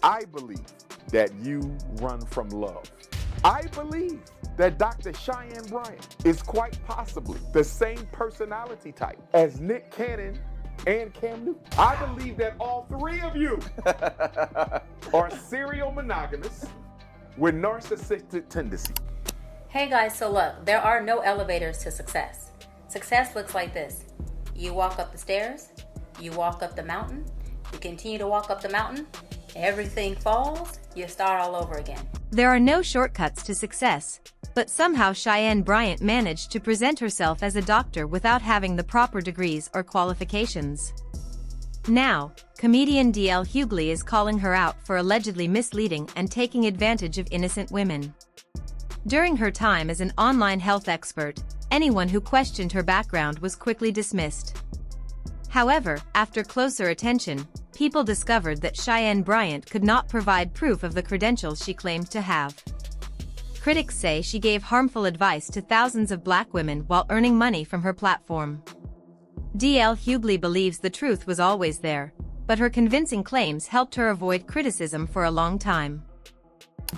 I believe that you run from love. I believe that Dr. Cheyanne Bryant is quite possibly the same personality type as Nick Cannon and Cam Newton. I believe that all three of you are serial monogamous with narcissistic tendencies. Hey guys, so look, there are no elevators to success. Success looks like this. You walk up the stairs, you walk up the mountain, you continue to walk up the mountain, everything falls, you start all over again. There are no shortcuts to success, but somehow Cheyanne Bryant managed to present herself as a doctor without having the proper degrees or qualifications. Now, comedian DL Hughley is calling her out for allegedly misleading and taking advantage of innocent women. During her time as an online health expert, anyone who questioned her background was quickly dismissed. However, after closer attention, people discovered that Cheyanne Bryant could not provide proof of the credentials she claimed to have. Critics say she gave harmful advice to thousands of black women while earning money from her platform. DL Hughley believes the truth was always there, but her convincing claims helped her avoid criticism for a long time.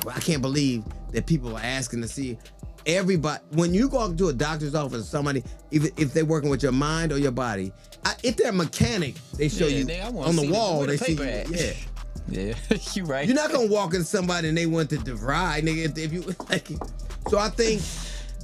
Well, I can't believe that people are asking to see everybody. When you go to a doctor's office, somebody, if they're working with your mind or your body, if they're a mechanic, they show you on the wall. They see you. Yeah, you right. You're not gonna walk in somebody and they want to deride, nigga. If you like, so I think,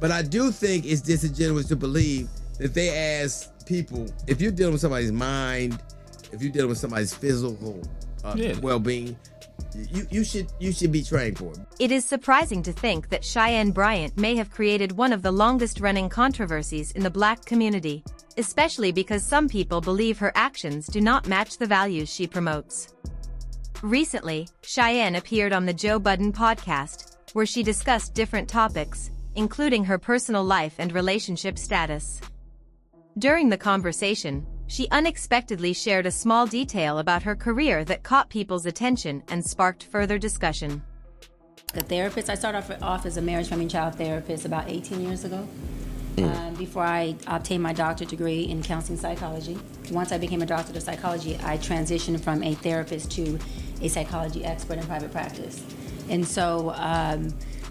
but I do think it's disingenuous to believe that they ask people if you're dealing with somebody's mind, if you're dealing with somebody's physical well-being. You should be trained for it. It is surprising to think that Cheyanne Bryant may have created one of the longest-running controversies in the black community, especially because some people believe her actions do not match the values she promotes. Recently, Cheyanne appeared on the Joe Budden podcast, where she discussed different topics, including her personal life and relationship status. During the conversation, she unexpectedly shared a small detail about her career that caught people's attention and sparked further discussion. A therapist, I started off as a marriage, family, and child therapist about 18 years ago. Before I obtained my doctorate degree in counseling psychology. Once I became a doctor of psychology, I transitioned from a therapist to a psychology expert in private practice. And so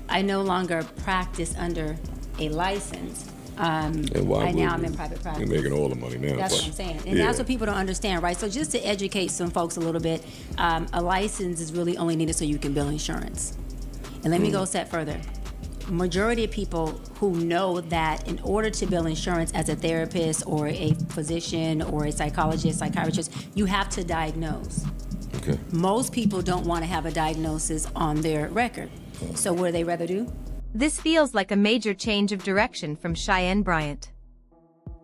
I no longer practice under a license. I'm in private practice. You're making all the money now. That's what I'm saying. And that's what people don't understand, right? So just to educate some folks a little bit, a license is really only needed so you can bill insurance. And let me go a step further. Majority of people who know that in order to bill insurance as a therapist or a physician or a psychologist, psychiatrist, you have to diagnose. Okay. Most people don't want to have a diagnosis on their record. So what do they rather do? This feels like a major change of direction from Cheyanne Bryant.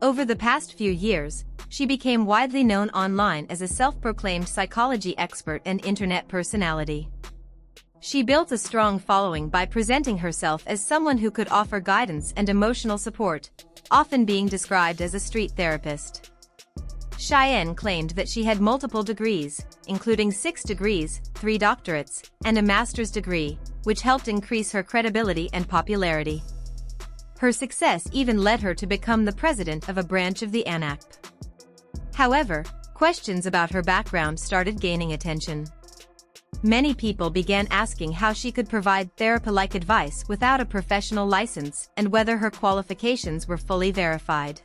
Over the past few years, she became widely known online as a self-proclaimed psychology expert and internet personality. She built a strong following by presenting herself as someone who could offer guidance and emotional support, often being described as a street therapist. Cheyanne claimed that she had multiple degrees, including 6 degrees, 3 doctorates, and a master's degree, which helped increase her credibility and popularity. Her success even led her to become the president of a branch of the ANAC. However, questions about her background started gaining attention. Many people began asking how she could provide therapy-like advice without a professional license and whether her qualifications were fully verified.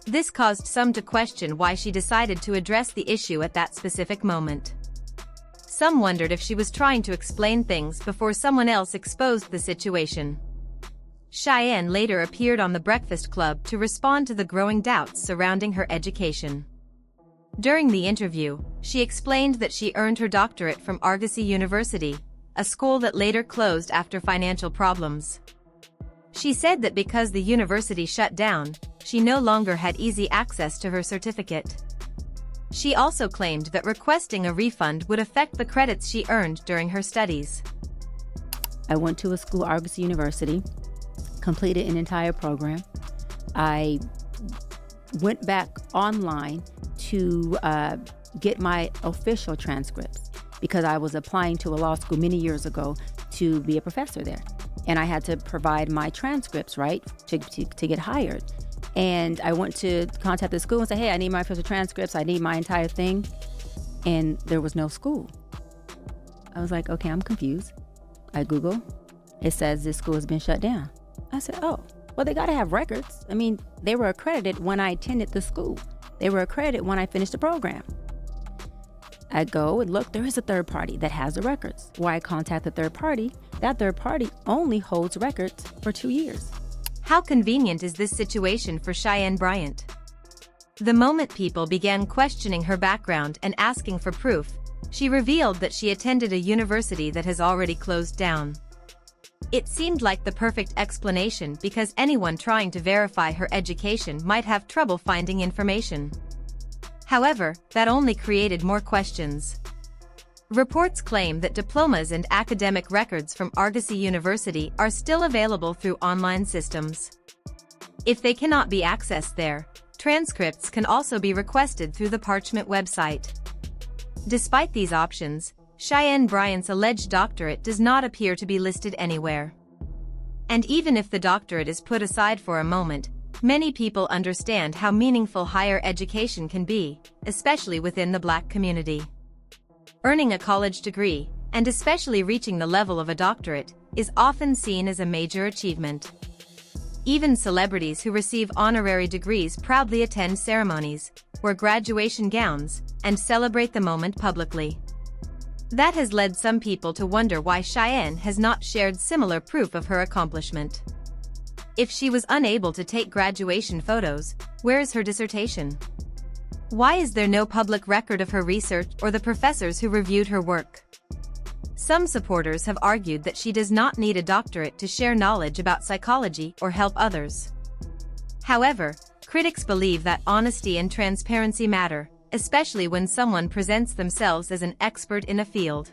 This caused some to question why she decided to address the issue at that specific moment. Some wondered if she was trying to explain things before someone else exposed the situation. Cheyanne later appeared on The Breakfast Club to respond to the growing doubts surrounding her education. During the interview, she explained that she earned her doctorate from Argosy University, a school that later closed after financial problems. She said that because the university shut down, she no longer had easy access to her certificate. She also claimed that requesting a refund would affect the credits she earned during her studies. I went to a school, Argosy University, completed an entire program. I went back online to get my official transcripts because I was applying to a law school many years ago to be a professor there. And I had to provide my transcripts, right, to get hired. And I went to contact the school and say, hey, I need my official transcripts. I need my entire thing. And there was no school. I was like, okay, I'm confused. I Google. It says this school has been shut down. I said, oh, well, they got to have records. I mean, they were accredited when I attended the school. They were accredited when I finished the program. I go and look, there is a third party that has the records. Why I contact the third party, that third party only holds records for 2 years. How convenient is this situation for Cheyanne Bryant? The moment people began questioning her background and asking for proof, she revealed that she attended a university that has already closed down. It seemed like the perfect explanation because anyone trying to verify her education might have trouble finding information. However, that only created more questions. Reports claim that diplomas and academic records from Argosy University are still available through online systems. If they cannot be accessed there, transcripts can also be requested through the Parchment website. Despite these options, Cheyanne Bryant's alleged doctorate does not appear to be listed anywhere. And even if the doctorate is put aside for a moment, many people understand how meaningful higher education can be, especially within the Black community. Earning a college degree, and especially reaching the level of a doctorate, is often seen as a major achievement. Even celebrities who receive honorary degrees proudly attend ceremonies, wear graduation gowns, and celebrate the moment publicly. That has led some people to wonder why Cheyanne has not shared similar proof of her accomplishment. If she was unable to take graduation photos, where is her dissertation? Why is there no public record of her research or the professors who reviewed her work? Some supporters have argued that she does not need a doctorate to share knowledge about psychology or help others. However, critics believe that honesty and transparency matter, especially when someone presents themselves as an expert in a field.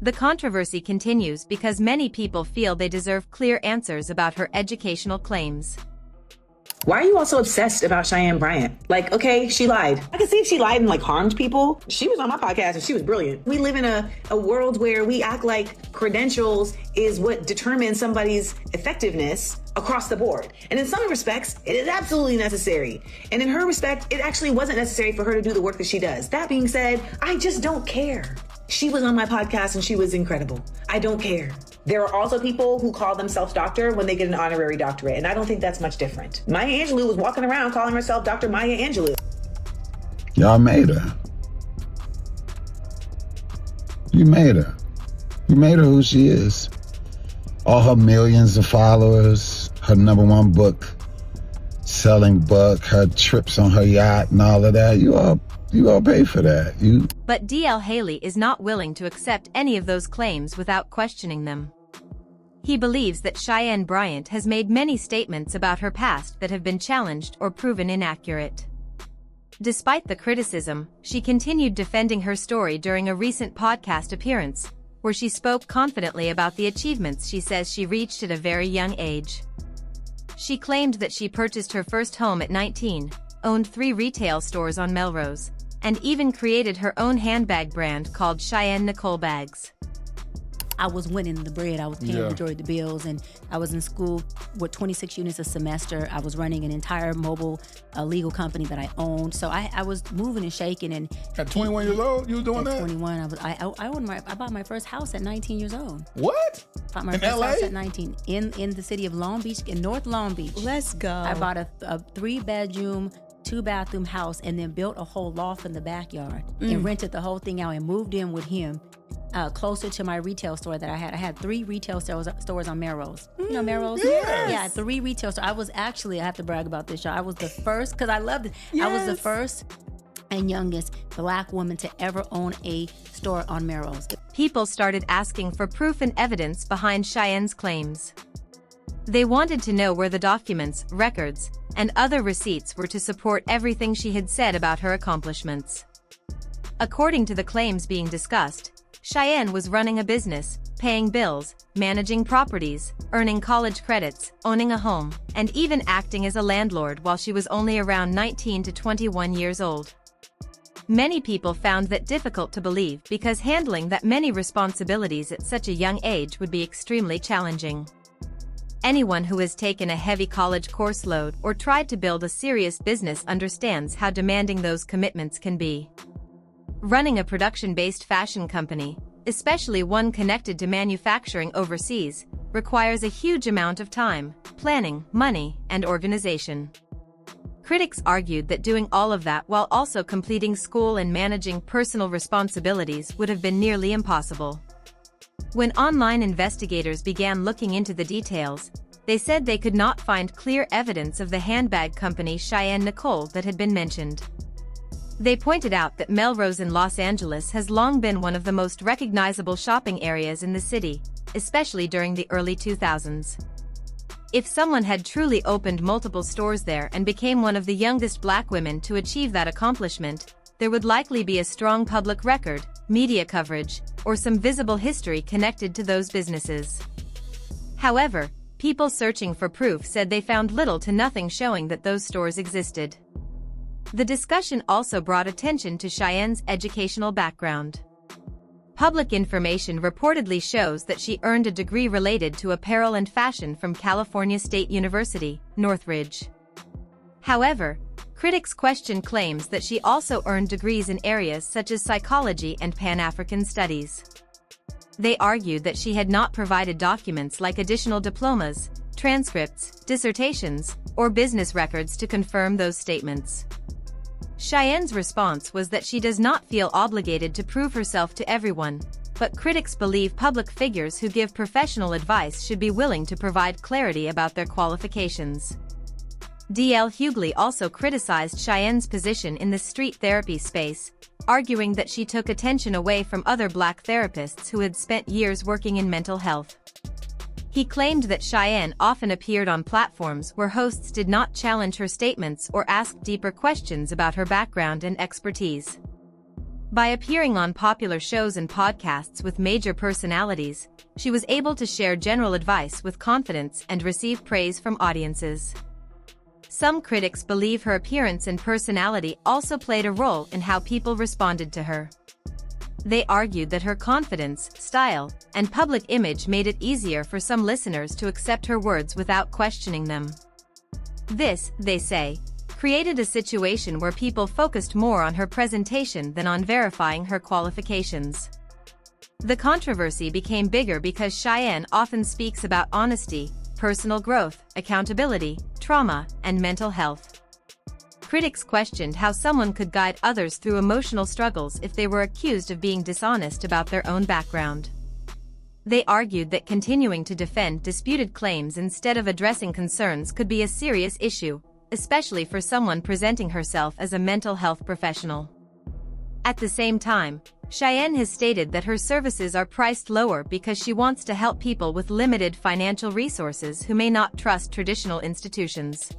The controversy continues because many people feel they deserve clear answers about her educational claims. Why are you all so obsessed about Cheyanne Bryant? Like, okay, she lied. I can see if she lied and harmed people. She was on my podcast and she was brilliant. We live in a world where we act like credentials is what determines somebody's effectiveness across the board. And in some respects, it is absolutely necessary. And in her respect, it actually wasn't necessary for her to do the work that she does. That being said, I just don't care. She was on my podcast and she was incredible. I don't care. There are also people who call themselves doctor when they get an honorary doctorate, and I don't think that's much different. Maya Angelou was walking around calling herself Dr. Maya Angelou. Y'all made her. You made her. You made her who she is. All her millions of followers, her #1 book selling book, her trips on her yacht and all of that. You all pay for that. But DL Hughley is not willing to accept any of those claims without questioning them. He believes that Cheyanne Bryant has made many statements about her past that have been challenged or proven inaccurate. Despite the criticism, she continued defending her story during a recent podcast appearance, where she spoke confidently about the achievements she says she reached at a very young age. She claimed that she purchased her first home at 19, owned 3 retail stores on Melrose, and even created her own handbag brand called Cheyanne Nicole Bags. I was winning the bread. I was paying the majority of the bills, and I was in school with 26 units a semester. I was running an entire mobile legal company that I owned. So I was moving and shaking. And at 21 years old, you was doing at that? 21, I bought my first house at 19 years old. What? Bought my in first LA? house at 19 in the city of Long Beach, in North Long Beach. Let's go. I bought a 3-bedroom, 2-bathroom house, and then built a whole loft in the backyard and rented the whole thing out and moved in with him. Closer to my retail store that I had. I had 3 retail stores on Melrose. You know Melrose? Yes. Yeah, 3 retail stores. I was actually, I have to brag about this, y'all. I was the first, because I loved it. Yes. I was the first and youngest Black woman to ever own a store on Melrose. People started asking for proof and evidence behind Cheyanne's claims. They wanted to know where the documents, records, and other receipts were to support everything she had said about her accomplishments. According to the claims being discussed, Cheyanne was running a business, paying bills, managing properties, earning college credits, owning a home, and even acting as a landlord while she was only around 19 to 21 years old. Many people found that difficult to believe because handling that many responsibilities at such a young age would be extremely challenging. Anyone who has taken a heavy college course load or tried to build a serious business understands how demanding those commitments can be. Running a production-based fashion company, especially one connected to manufacturing overseas, requires a huge amount of time, planning, money, and organization. Critics argued that doing all of that while also completing school and managing personal responsibilities would have been nearly impossible. When online investigators began looking into the details, they said they could not find clear evidence of the handbag company Cheyanne Nicole that had been mentioned. They pointed out that Melrose in Los Angeles has long been one of the most recognizable shopping areas in the city, especially during the early 2000s. If someone had truly opened multiple stores there and became one of the youngest black women to achieve that accomplishment, there would likely be a strong public record, media coverage, or some visible history connected to those businesses. However, people searching for proof said they found little to nothing showing that those stores existed. The discussion also brought attention to Cheyanne's educational background. Public information reportedly shows that she earned a degree related to apparel and fashion from California State University, Northridge. However, critics question claims that she also earned degrees in areas such as psychology and Pan-African studies. They argued that she had not provided documents like additional diplomas, transcripts, dissertations, or business records to confirm those statements. Cheyanne's response was that she does not feel obligated to prove herself to everyone, but critics believe public figures who give professional advice should be willing to provide clarity about their qualifications. DL Hughley also criticized Cheyanne's position in the street therapy space, arguing that she took attention away from other black therapists who had spent years working in mental health. He claimed that Cheyanne often appeared on platforms where hosts did not challenge her statements or ask deeper questions about her background and expertise. By appearing on popular shows and podcasts with major personalities, she was able to share general advice with confidence and receive praise from audiences. Some critics believe her appearance and personality also played a role in how people responded to her. They argued that her confidence, style, and public image made it easier for some listeners to accept her words without questioning them. This, they say, created a situation where people focused more on her presentation than on verifying her qualifications. The controversy became bigger because Cheyanne often speaks about honesty, personal growth, accountability, trauma, and mental health. Critics questioned how someone could guide others through emotional struggles if they were accused of being dishonest about their own background. They argued that continuing to defend disputed claims instead of addressing concerns could be a serious issue, especially for someone presenting herself as a mental health professional. At the same time, Cheyanne has stated that her services are priced lower because she wants to help people with limited financial resources who may not trust traditional institutions.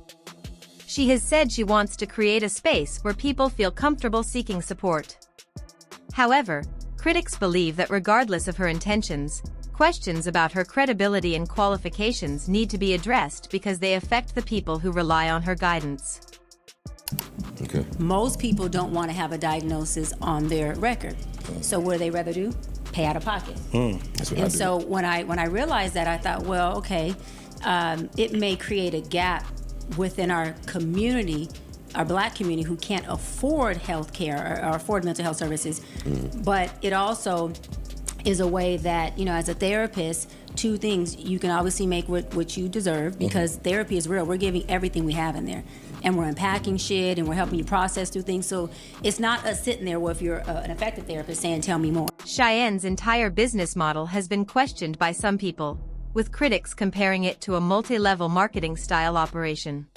She has said she wants to create a space where people feel comfortable seeking support. However, critics believe that regardless of her intentions, questions about her credibility and qualifications need to be addressed because they affect the people who rely on her guidance. Okay. Most people don't want to have a diagnosis on their record. So what do they rather do? Pay out of pocket. That's what I do. And so when I realized that, I thought, well, okay, it may create a gap within our community, our black community, who can't afford health care or afford mental health services. But it also is a way that, you know, as a therapist, two things: you can obviously make what you deserve, because therapy is real. We're giving everything we have in there, and we're unpacking shit, and we're helping you process through things. So it's not us sitting there, well, if you're an effective therapist, saying, tell me more. Cheyanne's entire business model has been questioned by some people, with critics comparing it to a multi-level marketing style operation.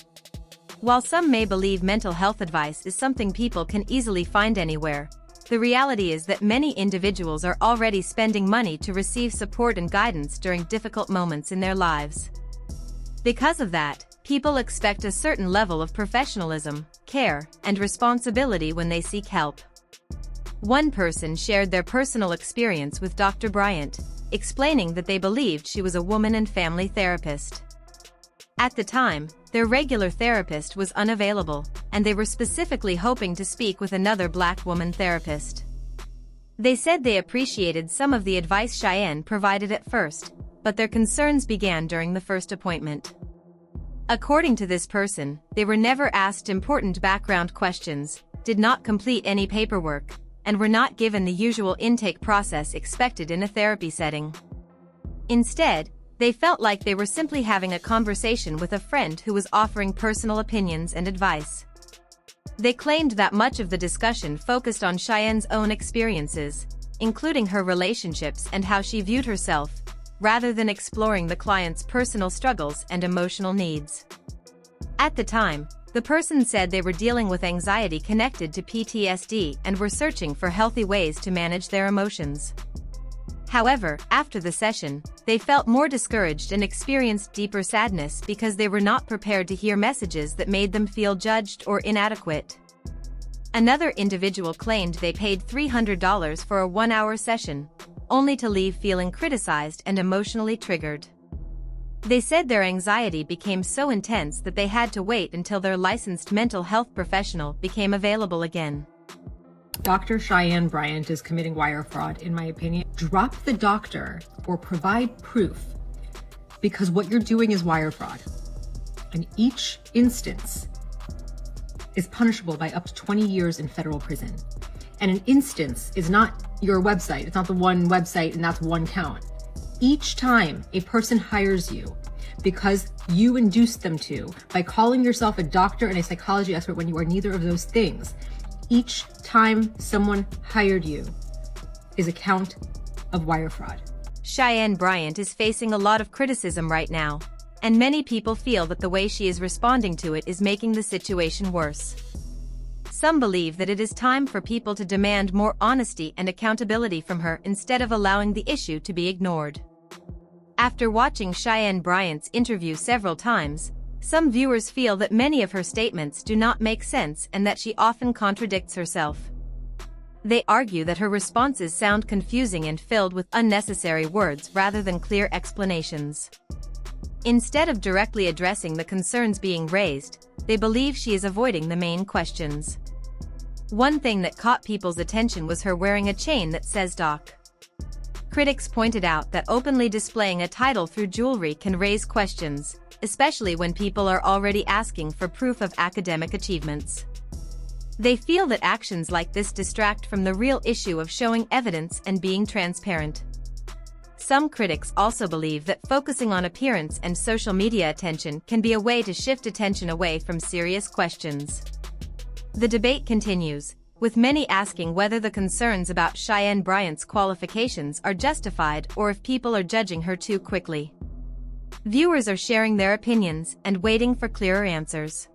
While some may believe mental health advice is something people can easily find anywhere, the reality is that many individuals are already spending money to receive support and guidance during difficult moments in their lives. Because of that, people expect a certain level of professionalism, care, and responsibility when they seek help. One person shared their personal experience with Dr. Bryant, explaining that they believed she was a woman and family therapist. At the time, their regular therapist was unavailable, and they were specifically hoping to speak with another black woman therapist. They said they appreciated some of the advice Cheyanne provided at first, but their concerns began during the first appointment. According to this person, they were never asked important background questions, did not complete any paperwork, and were not given the usual intake process expected in a therapy setting. Instead, they felt like they were simply having a conversation with a friend who was offering personal opinions and advice. They claimed that much of the discussion focused on Cheyanne's own experiences, including her relationships and how she viewed herself, rather than exploring the client's personal struggles and emotional needs. At the time, the person said they were dealing with anxiety connected to PTSD and were searching for healthy ways to manage their emotions. However, after the session, they felt more discouraged and experienced deeper sadness because they were not prepared to hear messages that made them feel judged or inadequate. Another individual claimed they paid $300 for a 1-hour session, only to leave feeling criticized and emotionally triggered. They said their anxiety became so intense that they had to wait until their licensed mental health professional became available again. Dr. Cheyanne Bryant is committing wire fraud, in my opinion. Drop the doctor or provide proof, because what you're doing is wire fraud. And each instance is punishable by up to 20 years in federal prison. And an instance is not your website. It's not the one website and that's one count. Each time a person hires you because you induced them to by calling yourself a doctor and a psychology expert when you are neither of those things, each time someone hired you is a count of wire fraud. Cheyanne Bryant is facing a lot of criticism right now, and many people feel that the way she is responding to it is making the situation worse. Some believe that it is time for people to demand more honesty and accountability from her instead of allowing the issue to be ignored. After watching Cheyanne Bryant's interview several times, some viewers feel that many of her statements do not make sense and that she often contradicts herself. They argue that her responses sound confusing and filled with unnecessary words rather than clear explanations. Instead of directly addressing the concerns being raised, they believe she is avoiding the main questions. One thing that caught people's attention was her wearing a chain that says Doc. Critics pointed out that openly displaying a title through jewelry can raise questions, especially when people are already asking for proof of academic achievements. They feel that actions like this distract from the real issue of showing evidence and being transparent. Some critics also believe that focusing on appearance and social media attention can be a way to shift attention away from serious questions. The debate continues, with many asking whether the concerns about Cheyanne Bryant's qualifications are justified or if people are judging her too quickly. Viewers are sharing their opinions and waiting for clearer answers.